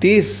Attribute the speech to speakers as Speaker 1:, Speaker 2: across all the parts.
Speaker 1: 30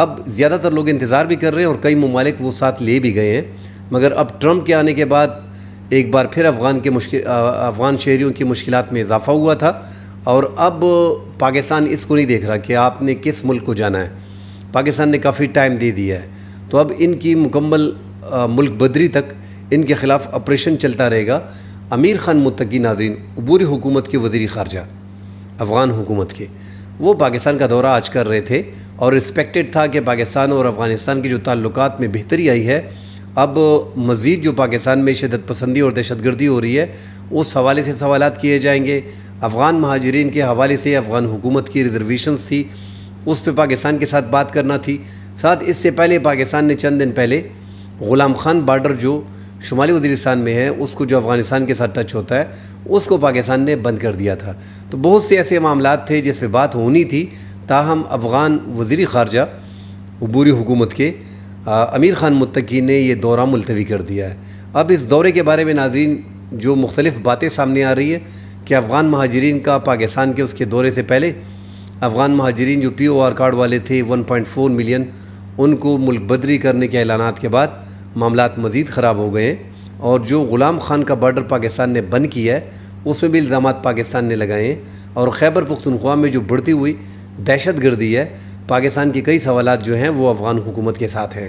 Speaker 1: اب زیادہ تر لوگ انتظار بھی کر رہے ہیں اور کئی ممالک وہ ساتھ لے بھی گئے ہیں، مگر اب ٹرمپ کے آنے کے بعد ایک بار پھر افغان شہریوں کی مشکلات میں اضافہ ہوا تھا، اور اب پاکستان اس کو نہیں دیکھ رہا کہ آپ نے کس ملک کو جانا ہے، پاکستان نے کافی ٹائم دے دیا ہے، تو اب ان کی مکمل ملک بدری تک ان کے خلاف آپریشن چلتا رہے گا۔ امیر خان متقی ناظرین، عبوری حکومت کے وزیر خارجہ افغان حکومت کے، وہ پاکستان کا دورہ آج کر رہے تھے، اور ایکسپیکٹڈ تھا کہ پاکستان اور افغانستان کے جو تعلقات میں بہتری آئی ہے، اب مزید جو پاکستان میں شدت پسندی اور دہشت گردی ہو رہی ہے اس حوالے سے سوالات کیے جائیں گے۔ افغان مہاجرین کے حوالے سے افغان حکومت کی ریزرویشنز تھی، اس پہ پاکستان کے ساتھ بات کرنا تھی۔ ساتھ اس سے پہلے پاکستان نے چند دن پہلے غلام خان بارڈر جو شمالی وزیرستان میں ہے، اس کو جو افغانستان کے ساتھ ٹچ ہوتا ہے، اس کو پاکستان نے بند کر دیا تھا۔ تو بہت سے ایسے معاملات تھے جس پہ بات ہونی تھی، تاہم افغان وزیر خارجہ عبوری حکومت کے امیر خان متقی نے یہ دورہ ملتوی کر دیا ہے۔ اب اس دورے کے بارے میں ناظرین جو مختلف باتیں سامنے آ رہی ہے کہ افغان مہاجرین کا پاکستان کے اس کے دورے سے پہلے افغان مہاجرین جو POR کارڈ والے تھے 1.4 ملین، ان کو ملک بدری کرنے کے اعلانات کے بعد معاملات مزید خراب ہو گئے ہیں، اور جو غلام خان کا بارڈر پاکستان نے بند کیا ہے اس میں بھی الزامات پاکستان نے لگائے ہیں، اور خیبر پختونخوا میں جو بڑھتی ہوئی دہشت گردی ہے، پاکستان کے کئی سوالات جو ہیں وہ افغان حکومت کے ساتھ ہیں۔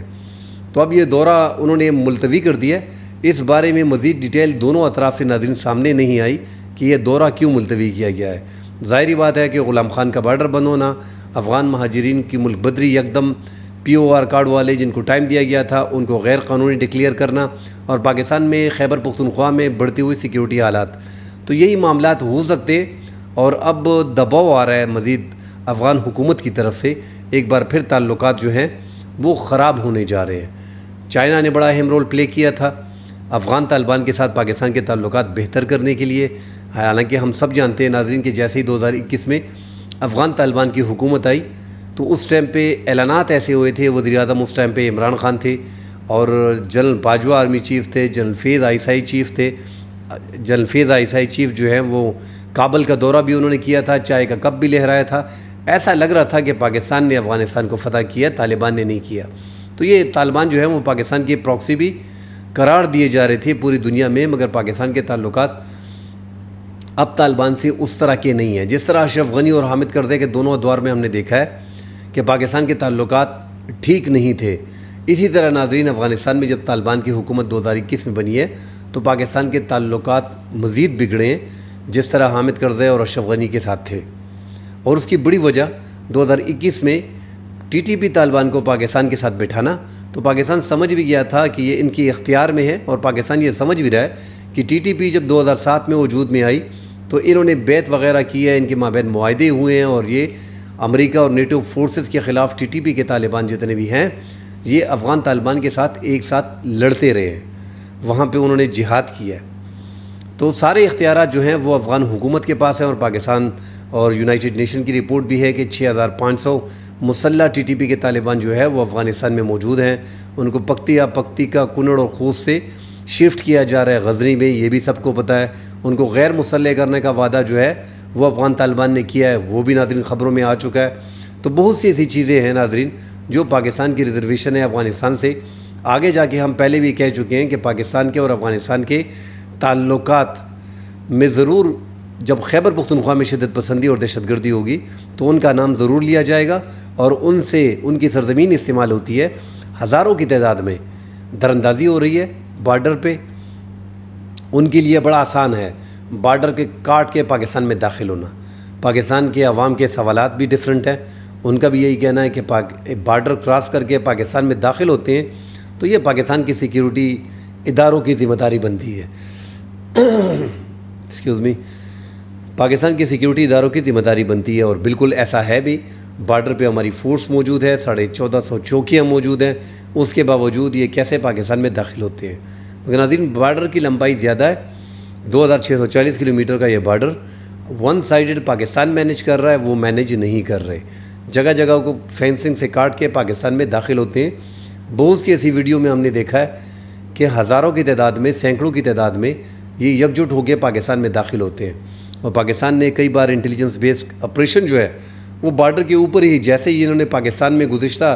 Speaker 1: تو اب یہ دورہ انہوں نے ملتوی کر دیا ہے۔ اس بارے میں مزید ڈیٹیل دونوں اطراف سے ناظرین سامنے نہیں آئی کہ یہ دورہ کیوں ملتوی کیا گیا ہے۔ ظاہری بات ہے کہ غلام خان کا بارڈر بند ہونا، افغان مہاجرین کی ملک بدری، یکدم POR کارڈ والے جن کو ٹائم دیا گیا تھا ان کو غیر قانونی ڈکلیئر کرنا، اور پاکستان میں خیبر پختونخوا میں بڑھتی ہوئی سیکیورٹی حالات، تو یہی معاملات ہو سکتے ہیں۔ اور اب دباؤ آ رہا ہے مزید افغان حکومت کی طرف سے، ایک بار پھر تعلقات جو ہیں وہ خراب ہونے جا رہے ہیں۔ چائنا نے بڑا اہم رول پلے کیا تھا افغان طالبان کے ساتھ پاکستان کے تعلقات بہتر کرنے کے لیے، حالانکہ ہم سب جانتے ہیں ناظرین کہ جیسے ہی 2021 میں افغان طالبان کی حکومت آئی تو اس ٹائم پہ اعلانات ایسے ہوئے تھے، وزیر اعظم اس ٹائم پہ عمران خان تھے، اور جنرل باجوہ آرمی چیف تھے، جنرل فیض آئیسائی چیف تھے۔ جنرل فیض آئیسائی چیف جو ہیں وہ کابل کا دورہ بھی انہوں نے کیا تھا، چائے کا کپ بھی لہرایا تھا۔ ایسا لگ رہا تھا کہ پاکستان نے افغانستان کو فتح کیا، طالبان نے نہیں کیا۔ تو یہ طالبان جو ہیں وہ پاکستان کی پراکسی بھی قرار دیے جا رہے تھے پوری دنیا میں، مگر پاکستان کے تعلقات اب طالبان سے اس طرح کے نہیں ہیں۔ جس طرح اشرف غنی اور حامد کرزئی کے دونوں ادوار میں ہم نے دیکھا ہے کہ پاکستان کے تعلقات ٹھیک نہیں تھے، اسی طرح ناظرین افغانستان میں جب طالبان کی حکومت 2021 میں بنی ہے تو پاکستان کے تعلقات مزید بگڑے ہیں، جس طرح حامد کرزئی اور اشرف غنی کے ساتھ تھے۔ اور اس کی بڑی وجہ 2021 میں TTP طالبان کو پاکستان کے ساتھ بٹھانا، تو پاکستان سمجھ بھی گیا تھا کہ یہ ان کی اختیار میں ہے، اور پاکستان یہ سمجھ بھی رہا ہے کہ TTP جب 2007 میں وجود میں آئی تو انہوں نے بیعت وغیرہ کی ہے، ان کے مابین معاہدے ہوئے ہیں، اور یہ امریکہ اور نیٹو فورسز کے خلاف TTP کے طالبان جتنے بھی ہیں یہ افغان طالبان کے ساتھ ایک ساتھ لڑتے رہے ہیں، وہاں پہ انہوں نے جہاد کیا ہے۔ تو سارے اختیارات جو ہیں وہ افغان حکومت کے پاس ہیں، اور پاکستان اور یونائٹڈ نیشن کی رپورٹ بھی ہے کہ 6500 مسلح TTP کے طالبان جو ہے وہ افغانستان میں موجود ہیں۔ ان کو پکتیکا، کنڑ اور خوست سے شفٹ کیا جا رہا ہے غزنی میں، یہ بھی سب کو پتہ ہے۔ ان کو غیر مسلح کرنے کا وعدہ جو ہے وہ افغان طالبان نے کیا ہے، وہ بھی ناظرین خبروں میں آ چکا ہے۔ تو بہت سی ایسی چیزیں ہیں ناظرین جو پاکستان کی ریزرویشن ہے افغانستان سے آگے جا کے، ہم پہلے بھی کہہ چکے ہیں کہ پاکستان کے اور افغانستان کے تعلقات میں ضرور جب خیبر پختونخوا میں شدت پسندی اور دہشت گردی ہوگی تو ان کا نام ضرور لیا جائے گا، اور ان سے ان کی سرزمین استعمال ہوتی ہے، ہزاروں کی تعداد میں دراندازی ہو رہی ہے بارڈر پہ۔ ان کے لیے بڑا آسان ہے بارڈر کے کاٹ کے پاکستان میں داخل ہونا۔ پاکستان کے عوام کے سوالات بھی ڈیفرنٹ ہیں، ان کا بھی یہی کہنا ہے کہ بارڈر کراس کر کے پاکستان میں داخل ہوتے ہیں تو یہ پاکستان کی سیکیورٹی اداروں کی ذمہ داری بنتی ہے ایکسکیوز می پاکستان کی سیکیورٹی اداروں کی ذمہ داری بنتی ہے، اور بالکل ایسا ہے بھی۔ بارڈر پہ ہماری فورس موجود ہے، 1450 چوکیاں موجود ہیں، اس کے باوجود یہ کیسے پاکستان میں داخل ہوتے ہیں؟ مگر ناظرین بارڈر کی لمبائی زیادہ ہے، 2640 کلومیٹر کا یہ border one sided Pakistan manage کر رہا ہے، وہ مینیج نہیں کر رہے، جگہ جگہ کو فینسنگ سے کاٹ کے پاکستان میں داخل ہوتے ہیں۔ بہت سی ایسی ویڈیو میں ہم نے دیکھا ہے کہ ہزاروں کی تعداد میں، سینکڑوں کی تعداد میں یہ یکجٹ ہو کے پاکستان میں داخل ہوتے ہیں، اور پاکستان نے کئی بار انٹیلیجنس بیسڈ آپریشن جو ہے وہ بارڈر کے اوپر ہی، جیسے ہی انہوں نے پاکستان میں گزشتہ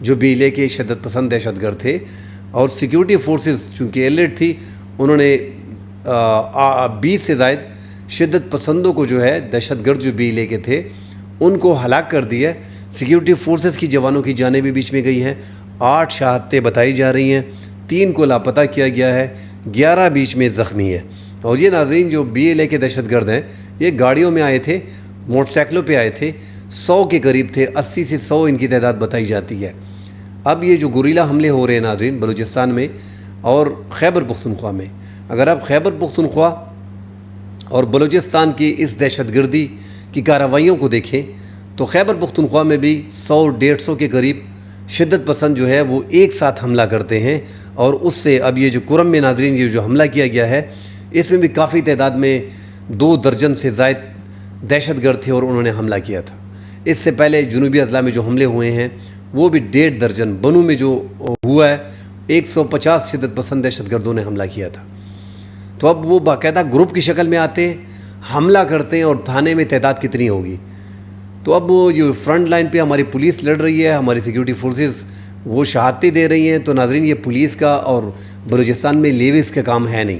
Speaker 1: جو BLA کے شدت پسند دہشت گرد تھے، اور سیکیورٹی فورسز چونکہ الرٹ تھی، انہوں نے 20 سے زائد شدت پسندوں کو جو ہے دہشت گرد جو BLA کے تھے ان کو ہلاک کر دیا۔ سیکیورٹی فورسز کی جوانوں کی جانیں بھی بیچ میں گئی ہیں، 8 شہادتیں بتائی جا رہی ہیں، 3 کو لاپتہ کیا گیا ہے، 11 بیچ میں زخمی ہے۔ اور یہ ناظرین جو BLA کے دہشت گرد ہیں یہ گاڑیوں میں آئے تھے، موٹر سائیکلوں پہ آئے تھے، 100 کے قریب تھے، 80 سے 100 ان کی تعداد بتائی جاتی ہے۔ اب یہ جو گوریلا حملے ہو رہے ہیں ناظرین بلوچستان میں اور خیبر پختونخوا میں، اگر آپ خیبر پختونخوا اور بلوچستان کی اس دہشت گردی کی کارروائیوں کو دیکھیں تو خیبر پختونخوا میں بھی 100-150 کے قریب شدت پسند جو ہے وہ ایک ساتھ حملہ کرتے ہیں، اور اس سے اب یہ جو کرم میں ناظرین یہ جو حملہ کیا گیا ہے اس میں بھی کافی تعداد میں 2 درجن سے زائد دہشت گرد تھے اور انہوں نے حملہ کیا تھا۔ اس سے پہلے جنوبی اضلاع میں جو حملے ہوئے ہیں وہ بھی 1.5 درجن، بنو میں جو ہوا ہے 150 شدت پسند دہشت گردوں نے حملہ کیا تھا۔ تو اب وہ باقاعدہ گروپ کی شکل میں آتے ہیں، حملہ کرتے ہیں، اور تھانے میں تعداد کتنی ہوگی۔ تو اب وہ جو فرنٹ لائن پہ ہماری پولیس لڑ رہی ہے، ہماری سیکیورٹی فورسز وہ شہادتیں دے رہی ہیں، تو ناظرین یہ پولیس کا اور بلوچستان میں لیویز کا کام ہے نہیں۔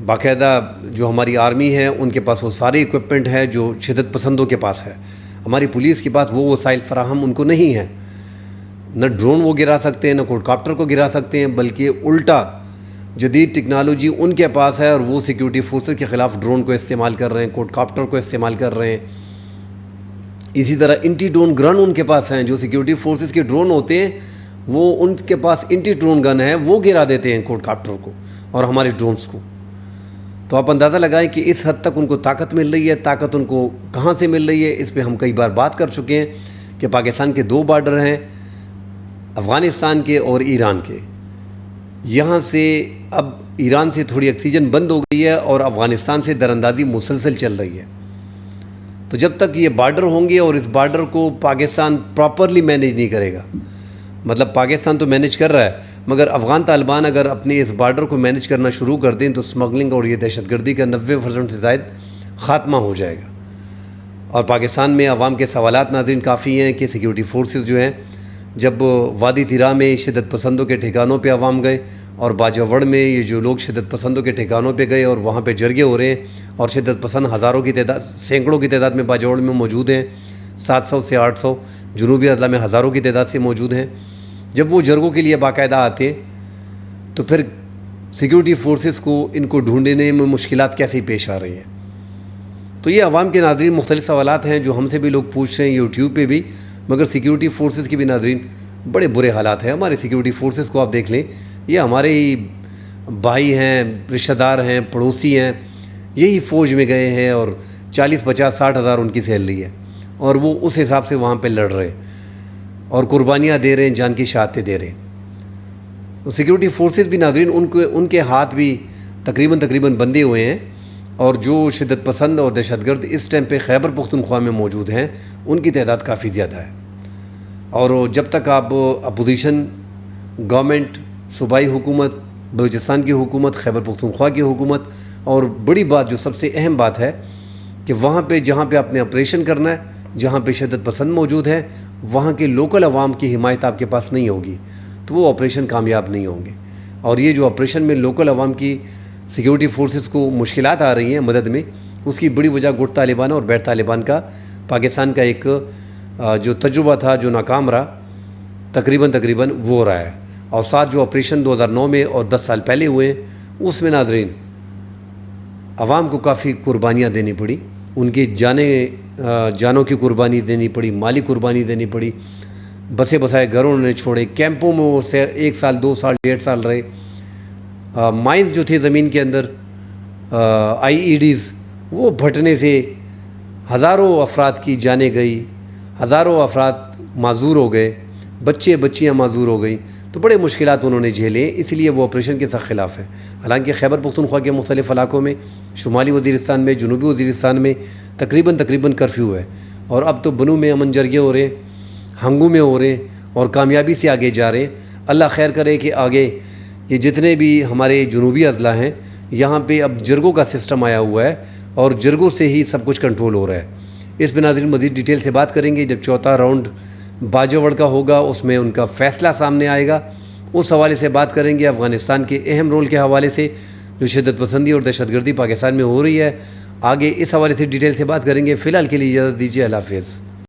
Speaker 1: باقاعدہ جو ہماری آرمی ہے ان کے پاس وہ سارے اکوپمنٹ ہے جو شدت پسندوں کے پاس ہے، ہماری پولیس کے پاس وہ وسائل فراہم ان کو نہیں ہیں، نہ ڈرون وہ گرا سکتے ہیں، نہ کوڈ کاپٹر کو گرا سکتے ہیں، بلکہ الٹا جدید ٹیکنالوجی ان کے پاس ہے اور وہ سیکیورٹی فورسز کے خلاف ڈرون کو استعمال کر رہے ہیں، کوڈ کاپٹر کو استعمال کر رہے ہیں۔ اسی طرح انٹی ڈرون گن ان کے پاس ہیں، جو سیکیورٹی فورسز کے ڈرون ہوتے ہیں وہ ان کے پاس انٹی ڈرون گن ہے، وہ گرا دیتے ہیں کوڈ کاپٹر کو اور ہمارے ڈرونز کو۔ تو آپ اندازہ لگائیں کہ اس حد تک ان کو طاقت مل رہی ہے، طاقت ان کو کہاں سے مل رہی ہے، اس پہ ہم کئی بار بات کر چکے ہیں کہ پاکستان کے 2 بارڈر ہیں، افغانستان کے اور ایران کے۔ یہاں سے اب ایران سے تھوڑی آکسیجن بند ہو گئی ہے اور افغانستان سے دراندازی مسلسل چل رہی ہے۔ تو جب تک یہ بارڈر ہوں گے اور اس بارڈر کو پاکستان پراپرلی مینیج نہیں کرے گا، مطلب پاکستان تو مینیج کر رہا ہے مگر افغان طالبان اگر اپنے اس بارڈر کو مینیج کرنا شروع کر دیں تو اسمگلنگ اور یہ دہشت گردی کا 90% سے زائد خاتمہ ہو جائے گا۔ اور پاکستان میں عوام کے سوالات ناظرین کافی ہیں کہ سیکیورٹی فورسز جو ہیں جب وادی تیرا میں شدت پسندوں کے ٹھکانوں پہ عوام گئے اور باجوڑ میں یہ جو لوگ شدت پسندوں کے ٹھکانوں پہ گئے اور وہاں پہ جرگے ہو رہے ہیں اور شدت پسند ہزاروں کی تعداد، سینکڑوں کی تعداد میں باجوڑ میں موجود ہیں، 700 سے 800، جنوبی اضلاع میں ہزاروں کی تعداد سے موجود ہیں۔ جب وہ جرگوں کے لیے باقاعدہ آتے ہیں تو پھر سیکیورٹی فورسز کو ان کو ڈھونڈنے میں مشکلات کیسے پیش آ رہی ہیں۔ تو یہ عوام کے ناظرین مختلف سوالات ہیں جو ہم سے بھی لوگ پوچھ رہے ہیں یوٹیوب پہ بھی، مگر سیکیورٹی فورسز کی بھی ناظرین بڑے برے حالات ہیں۔ ہمارے سیکیورٹی فورسز کو آپ دیکھ لیں، یہ ہمارے ہی بھائی ہیں، رشتہ دار ہیں، پڑوسی ہیں، یہی فوج میں گئے ہیں اور 40، 50، 60 ہزار ان کی سیلری ہے اور وہ اس حساب سے وہاں پہ لڑ رہے ہیں اور قربانیاں دے رہے ہیں، جان کی شہادتیں دے رہے ہیں۔ تو سیکیورٹی فورسز بھی ناظرین ان کے ہاتھ بھی تقریباً بندھے ہوئے ہیں، اور جو شدت پسند اور دہشت گرد اس ٹائم پہ خیبر پختونخوا میں موجود ہیں ان کی تعداد کافی زیادہ ہے۔ اور جب تک آپ اپوزیشن، گورنمنٹ، صوبائی حکومت، بلوچستان کی حکومت، خیبر پختونخوا کی حکومت، اور بڑی بات جو سب سے اہم بات ہے کہ وہاں پہ جہاں پہ آپ نے آپریشن کرنا ہے، جہاں پہ شدت پسند موجود ہے، وہاں کے لوکل عوام کی حمایت آپ کے پاس نہیں ہوگی تو وہ آپریشن کامیاب نہیں ہوں گے۔ اور یہ جو آپریشن میں لوکل عوام کی سیکیورٹی فورسز کو مشکلات آ رہی ہیں مدد میں، اس کی بڑی وجہ گٹ طالبان اور بیٹ طالبان کا پاکستان کا ایک جو تجربہ تھا جو ناکام رہا تقریباً وہ رہا ہے۔ اور ساتھ جو آپریشن 2009 میں اور 10 سال پہلے ہوئے اس میں ناظرین عوام کو کافی قربانیاں دینی پڑی، ان کی جانوں کی قربانی دینی پڑی، مالی قربانی دینی پڑی، بسے بسائے گھروں نے چھوڑے، کیمپوں میں وہ 1 سال، 2 سال، 1.5 سال رہے، مائنز جو تھے زمین کے اندر، IEDs وہ پھٹنے سے ہزاروں افراد کی جانیں گئی، ہزاروں افراد معذور ہو گئے، بچیاں معذور ہو گئیں، تو بڑے مشکلات انہوں نے جھیلے، اس لیے وہ آپریشن کے سخت خلاف ہے۔ حالانکہ خیبر پختونخوا کے مختلف علاقوں میں، شمالی وزیرستان میں، جنوبی وزیرستان میں تقریباً کرفیو ہے، اور اب تو بنو میں امن جرگے ہو رہے ہیں، ہنگو میں ہو رہے ہیں اور کامیابی سے آگے جا رہے ہیں۔ اللہ خیر کرے کہ آگے یہ جتنے بھی ہمارے جنوبی اضلاع ہیں یہاں پہ اب جرگوں کا سسٹم آیا ہوا ہے اور جرگوں سے ہی سب کچھ کنٹرول ہو رہا ہے۔ اس پہ ناظرین مزید ڈیٹیل سے بات کریں گے جب چوتھا راؤنڈ باجوڑ کا ہوگا، اس میں ان کا فیصلہ سامنے آئے گا۔ اس حوالے سے بات کریں گے افغانستان کے اہم رول کے حوالے سے جو شدت پسندی اور دہشت گردی پاکستان میں ہو رہی ہے۔ آگے اس حوالے سے ڈیٹیل سے بات کریں گے۔ فی الحال کے لیے اجازت دیجیے، اللہ حافظ۔